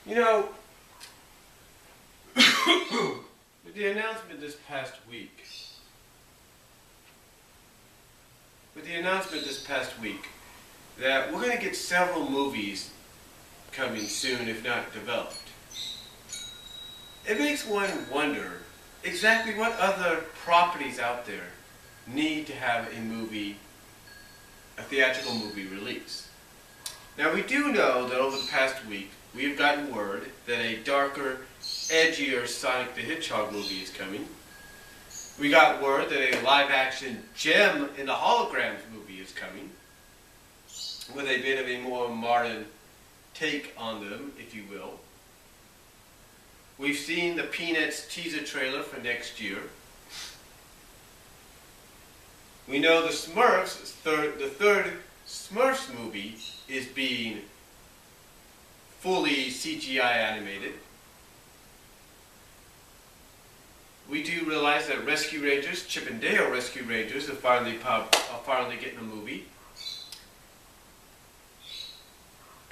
You know, with the announcement this past week, that we're going to get several movies coming soon, if not developed, it makes one wonder exactly what other properties out there need to have a theatrical movie release. Now, we do know that over the past week, we have gotten word that a darker, edgier Sonic the Hedgehog movie is coming. We got word that a live-action Gem in the Holograms movie is coming, with a bit of a more modern take on them, if you will. We've seen the Peanuts teaser trailer for next year. We know the Smurfs, the third Smurfs movie is being fully CGI animated. We do realize that Rescue Rangers, Chip and Dale Rescue Rangers, are finally getting a movie.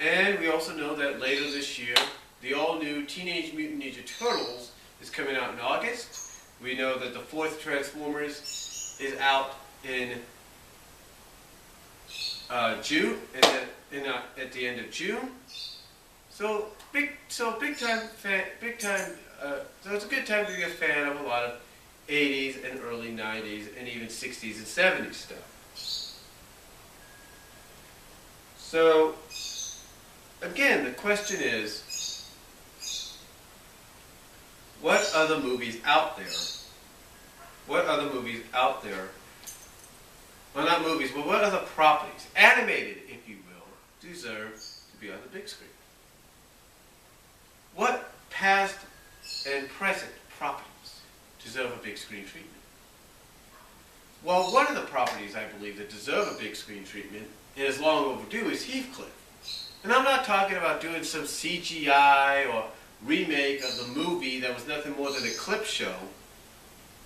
And we also know that later this year, the all-new Teenage Mutant Ninja Turtles is coming out in August. We know that the fourth Transformers is out in June, at the end of June. So it's a good time to be a fan of a lot of 80s and early 90s and even 60s and 70s stuff. So, again, the question is, what other movies out there, well, not movies, but what other properties, animated if you will, deserve to be on the big screen? What past and present properties deserve a big screen treatment? Well, one of the properties I believe that deserve a big screen treatment and is long overdue is Heathcliff. And I'm not talking about doing some CGI or remake of the movie that was nothing more than a clip show,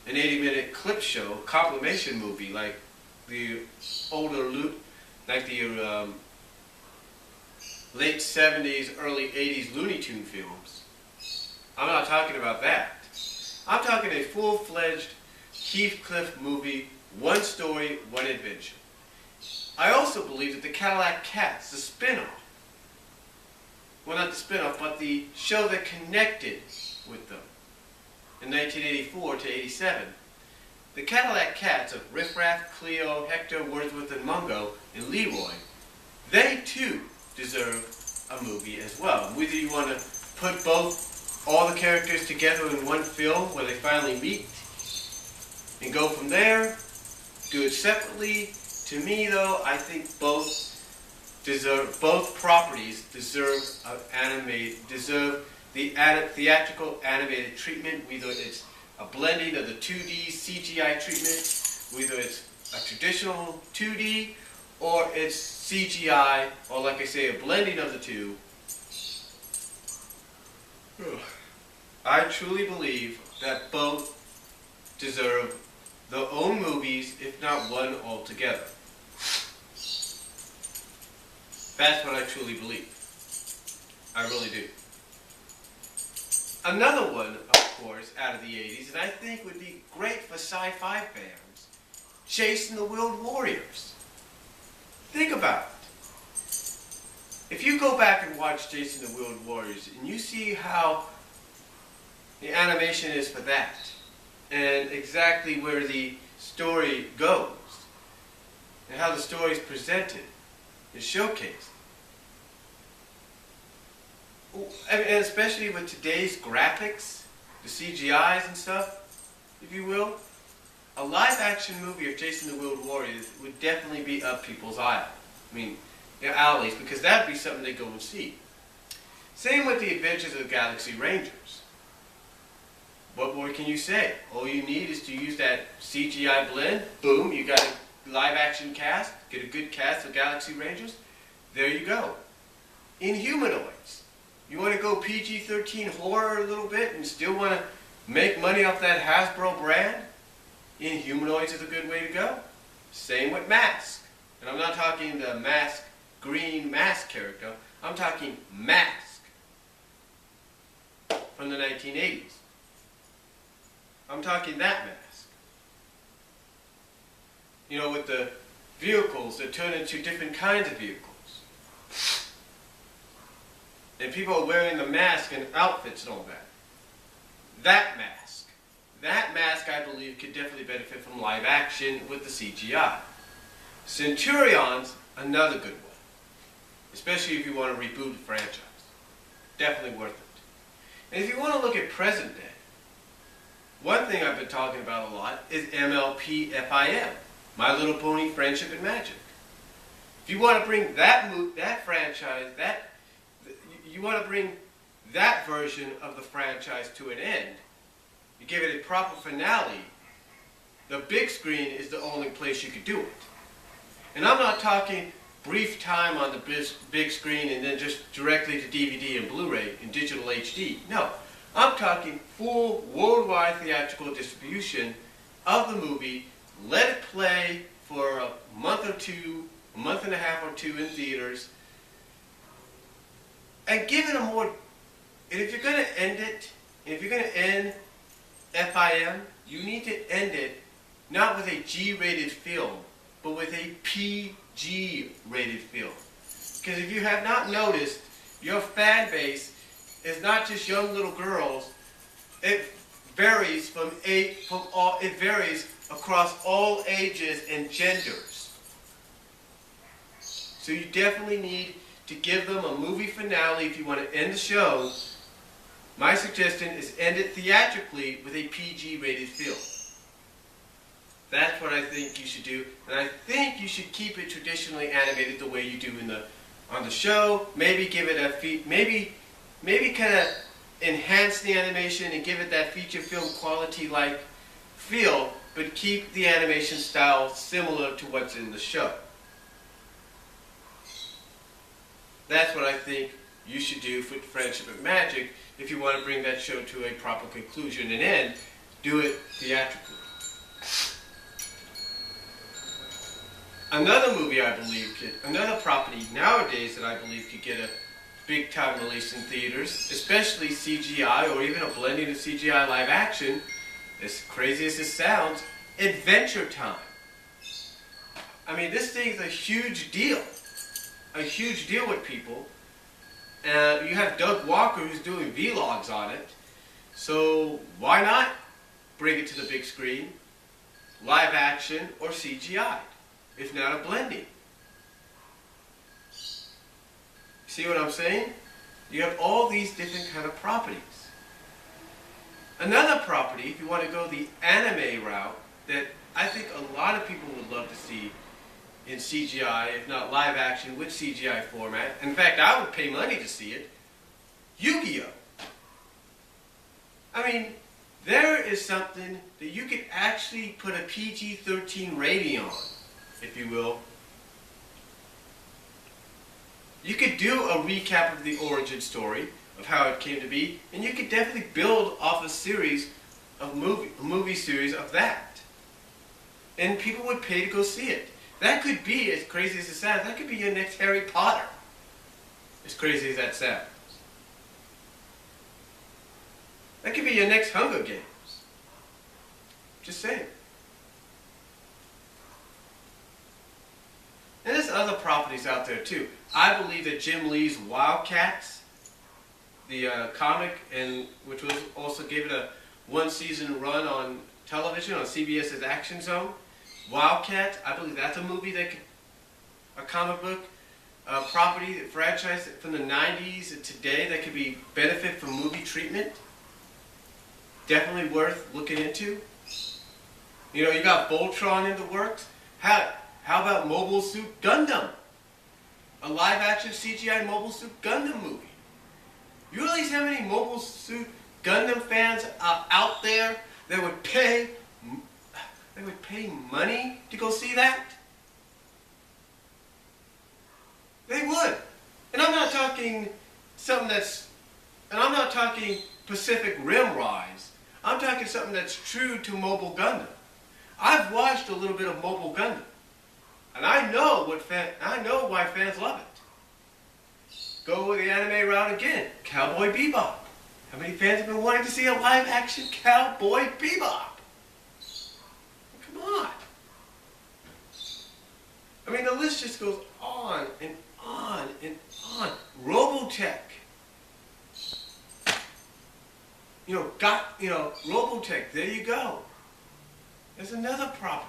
an 80-minute clip show, compilation movie like the older, like the late 70s, early 80s Looney Tune films. I'm not talking about that. I'm talking a full-fledged Heathcliff movie, one story, one adventure. I also believe that the Cadillac Cats, the spin-off, well, not the spin-off, but the show that connected with them in 1984 to 87. The Cadillac Cats of Riff Raff, Cleo, Hector, Wordsworth, and Mungo, and Leroy, they too deserve a movie as well. Whether you want to put all the characters together in one film where they finally meet and go from there, do it separately. To me, though, I think both properties deserve the theatrical animated treatment, whether it's a blending of the 2D CGI treatment, whether it's a traditional 2D or it's CGI, or like I say, a blending of the two. I truly believe that both deserve their own movies, if not one altogether. That's what I truly believe. I really do. Another one, of course, out of the 80s, and I think would be great for sci-fi fans, Chasing the Wheeled Warriors. Think about it. If you go back and watch Chasing the Wheeled Warriors, and you see how the animation is for that, and exactly where the story goes, and how the story is presented, is showcased. And especially with today's graphics, the CGIs and stuff, if you will, a live-action movie of Chasing the Wheeled Warriors would definitely be up people's alleys, because that would be something they go and see. Same with the Adventures of the Galaxy Rangers. What more can you say? All you need is to use that CGI blend. Boom, you got a live-action cast. Get a good cast of Galaxy Rangers. There you go. Inhumanoids. You want to go PG-13 horror a little bit and still want to make money off that Hasbro brand? Inhumanoids is a good way to go. Same with M.A.S.K. And I'm not talking the mask, green mask character. I'm talking M.A.S.K. from the 1980s. I'm talking that mask. You know, with the vehicles that turn into different kinds of vehicles. And people are wearing the mask and outfits and all that. That mask, I believe, could definitely benefit from live action with the CGI. Centurion's another good one, especially if you want to reboot the franchise. Definitely worth it. And if you want to look at present day, one thing I've been talking about a lot is MLP-FIM, My Little Pony Friendship and Magic. If you want to bring that franchise, you want to bring that version of the franchise to an end, you give it a proper finale, the big screen is the only place you could do it. And I'm not talking brief time on the big screen and then just directly to DVD and Blu-ray in digital HD. No, I'm talking full worldwide theatrical distribution of the movie. Let it play for a month or two, a month and a half or two in theaters, and give it a more, and if you're going to end it, if you're going to end FIM, you need to end it not with a G-rated film, but with a PG-rated film. Because if you have not noticed, your fan base is not just young little girls. It varies it varies across all ages and genders. So you definitely need to give them a movie finale if you want to end the show. My suggestion is end it theatrically with a PG-rated film. That's what I think you should do, and I think you should keep it traditionally animated the way you do on the show. Maybe give it a maybe kind of enhance the animation and give it that feature film quality like feel, but keep the animation style similar to what's in the show. That's what I think you should do for Friendship and Magic if you want to bring that show to a proper conclusion and end. Do it theatrically. Another movie I believe another property nowadays that I believe could get a big time release in theaters, especially CGI or even a blending of CGI live action, as crazy as this sounds, Adventure Time. I mean, this thing's a huge deal with people. You have Doug Walker who's doing vlogs on it, so why not bring it to the big screen, live action or CGI, if not a blending? See what I'm saying? You have all these different kind of properties. Another property, if you want to go the anime route, that I think a lot of people would love to see in CGI, if not live action with CGI format. In fact, I would pay money to see it. Yu-Gi-Oh! I mean, there is something that you could actually put a PG-13 rating on, if you will. You could do a recap of the origin story of how it came to be, and you could definitely build off a series of movie series of that. And people would pay to go see it. That could be, as crazy as it sounds, that could be your next Harry Potter. As crazy as that sounds. That could be your next Hunger Games. Just saying. And there's other properties out there too. I believe that Jim Lee's Wildcats, the comic, and which was also gave it a one-season run on television on CBS's Action Zone. Wildcats, I believe that's a movie that could, a comic book property, franchise from the 90s and today that could be benefit from movie treatment. Definitely worth looking into. You know, you got Voltron in the works. How about Mobile Suit Gundam? A live-action CGI Mobile Suit Gundam movie. You realize how many Mobile Suit Gundam fans are out there that would pay money to go see that? They would. And I'm not talking something that's, and I'm not talking Pacific Rim Rise. I'm talking something that's true to Mobile Gundam. I've watched a little bit of Mobile Gundam, and I know why fans love it. Go with the anime route again, Cowboy Bebop. How many fans have been wanting to see a live-action Cowboy Bebop? Come on. I mean, the list just goes on and on and on. Robotech. Robotech, there you go. There's another property.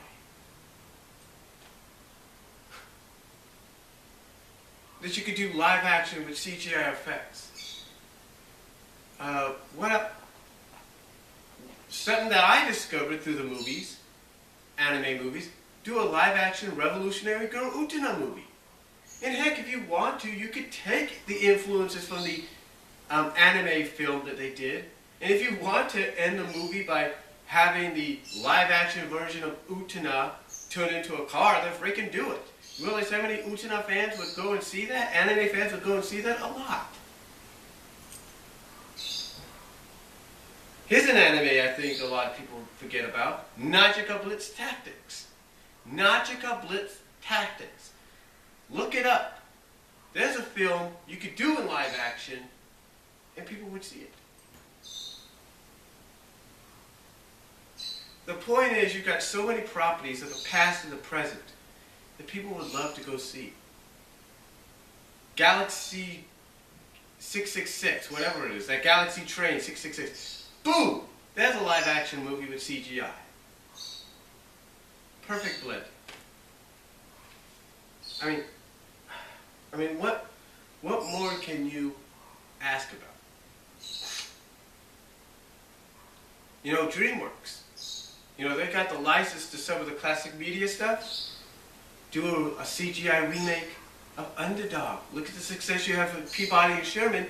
That you could do live action with CGI effects. Something that I discovered through the movies, anime movies, do a live action Revolutionary Girl Utena movie. And heck, if you want to, you could take the influences from the anime film that they did, and if you want to end the movie by having the live action version of Utena turn into a car, then freaking do it. You realize how many Utena fans would go and see that? Anime fans would go and see that? A lot. Here's an anime I think a lot of people forget about. Najica Blitz Tactics. Najica Blitz Tactics. Look it up. There's a film you could do in live action and people would see it. The point is, you've got so many properties of the past and the present that people would love to go see. Galaxy 666, whatever it is, that Galaxy Train 666. Boom! There's a live action movie with CGI. Perfect blend. I mean, what more can you ask about? DreamWorks. They got the license to some of the classic media stuff. Do a CGI remake of Underdog. Look at the success you have with Peabody and Sherman.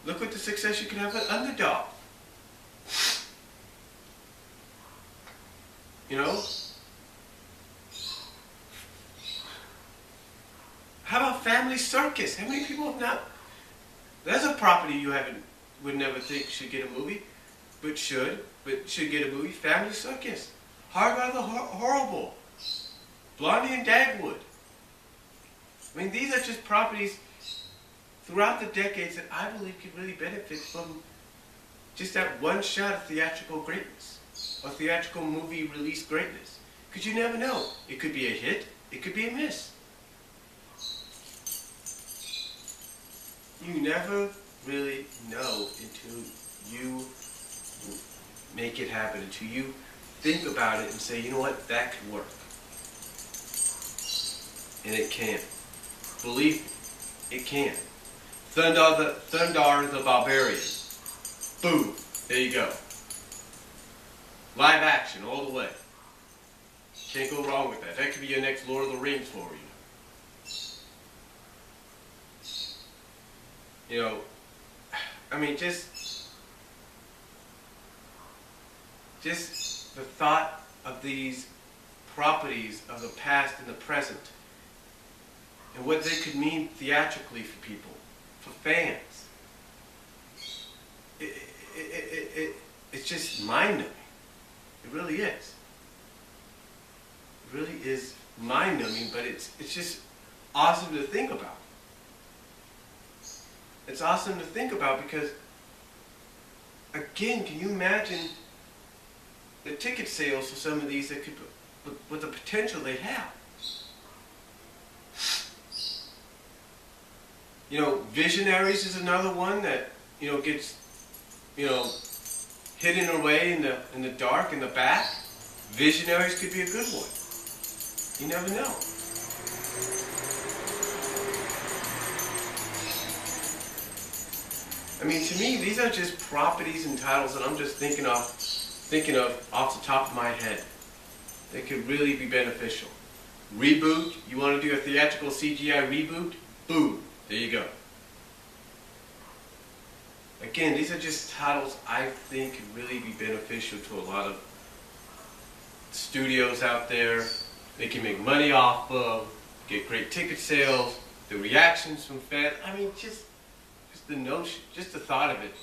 Look what the success you can have with Underdog. How about Family Circus? How many people have not? There's a property you would never think should get a movie, but should get a movie. Family Circus. Hard by the Horrible. Blondie and Dagwood. I mean, these are just properties throughout the decades that I believe could really benefit from just that one shot of theatrical greatness or theatrical movie release greatness. Because you never know. It could be a hit. It could be a miss. You never really know until you make it happen, until you think about it and say, you know what, that could work. And it can. Believe me, it can. Thundar the Barbarian. Boom. There you go. Live action all the way. Can't go wrong with that. That could be your next Lord of the Rings for you. Just the thought of these properties of the past and the present and what they could mean theatrically for people, for fans. It's just mind-numbing. It really is. It really is mind-numbing, but it's just awesome to think about. It's awesome to think about because, again, can you imagine the ticket sales for some of these that could, with the potential they have? Visionaries is another one that, gets, hidden away in the dark, in the back. Visionaries could be a good one. You never know. I mean, to me, these are just properties and titles that I'm just thinking of off the top of my head. They could really be beneficial. Reboot, you want to do a theatrical CGI reboot? Boom, there you go. Again, these are just titles I think could really be beneficial to a lot of studios out there. They can make money off of, get great ticket sales, the reactions from fans. I mean, just the notion, just the thought of it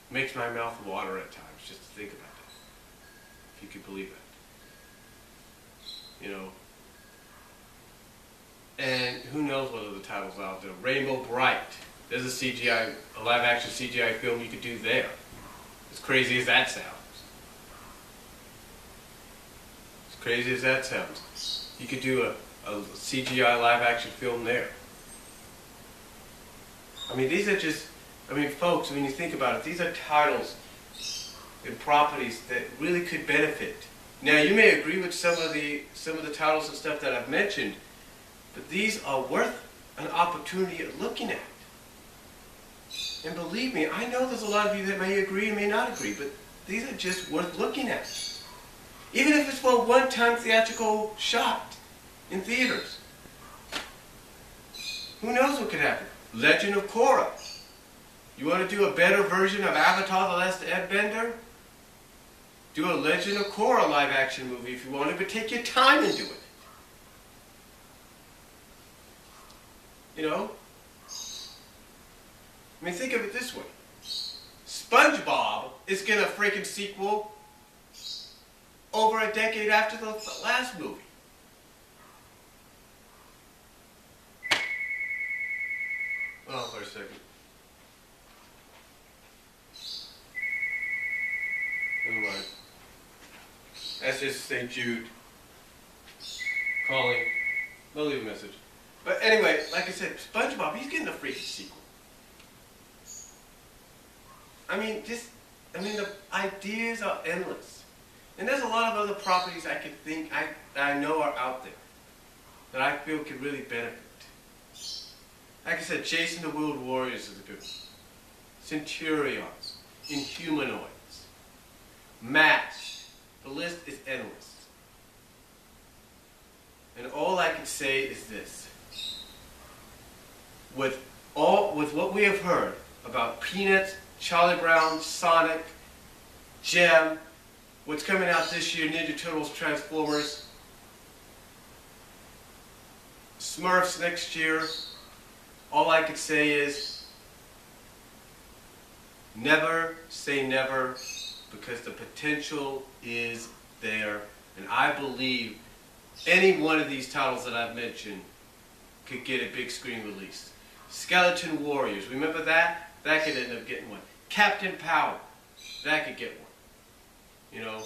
makes my mouth water at times just to think about that. If you could believe it. And who knows what other titles out there. Rainbow Bright. There's a CGI, a live action CGI film you could do there. As crazy as that sounds. As crazy as that sounds. You could do a CGI live action film there. I mean, these are just, I mean, folks, when you think about it, these are titles and properties that really could benefit. Now, you may agree with some of the titles and stuff that I've mentioned, but these are worth an opportunity at looking at. And believe me, I know there's a lot of you that may agree and may not agree, but these are just worth looking at. Even if it's for a one-time theatrical shot in theaters. Who knows what could happen? Legend of Korra. You want to do a better version of Avatar: The Last Airbender? Do a Legend of Korra live action movie if you want to, but take your time and do it. You know? I mean, think of it this way. SpongeBob is getting a freaking sequel over a decade after the last movie. Hold on for a second. Never mind. That's just St. Jude calling. They'll leave a message. But anyway, like I said, SpongeBob, he's getting a freaking sequel. I mean, the ideas are endless. And there's a lot of other properties I could think, I know are out there that I feel could really benefit. Like I said, Jason the World Warriors is a good one. Centurions, Inhumanoids, M.A.S.K. The list is endless. And all I can say is this. With what we have heard about Peanuts, Charlie Brown, Sonic, Gem, what's coming out this year, Ninja Turtles, Transformers, Smurfs next year, all I could say is never say never, because the potential is there. And I believe any one of these titles that I've mentioned could get a big screen release. Skeleton Warriors, remember that? That could end up getting one. Captain Power, that could get one. You know?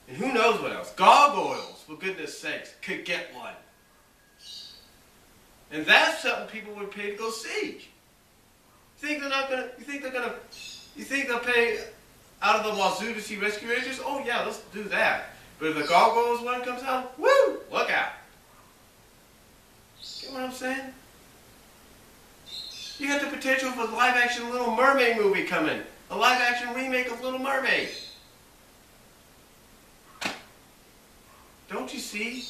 And who knows what else? Gargoyles, for goodness sakes, could get one. And that's something people would pay to go see. You think they'll pay out of the wazoo to see Rescue Rangers? Oh yeah, let's do that. But if the Gargoyles one comes out, woo, look out. Get what I'm saying? You got the potential for a live-action Little Mermaid movie coming. A live-action remake of Little Mermaid. Don't you see?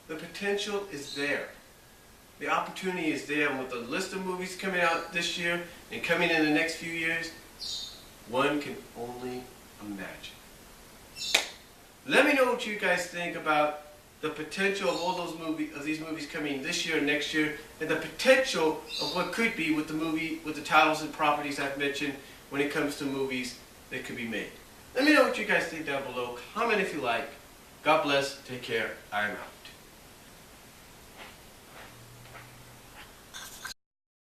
The potential is there. The opportunity is there, and with the list of movies coming out this year and coming in the next few years, one can only imagine. Let me know what you guys think about the potential of all these movies coming this year and next year, and the potential of what could be with the titles and properties I've mentioned when it comes to movies that could be made. Let me know what you guys think down below. Comment if you like. God bless. Take care. I am out.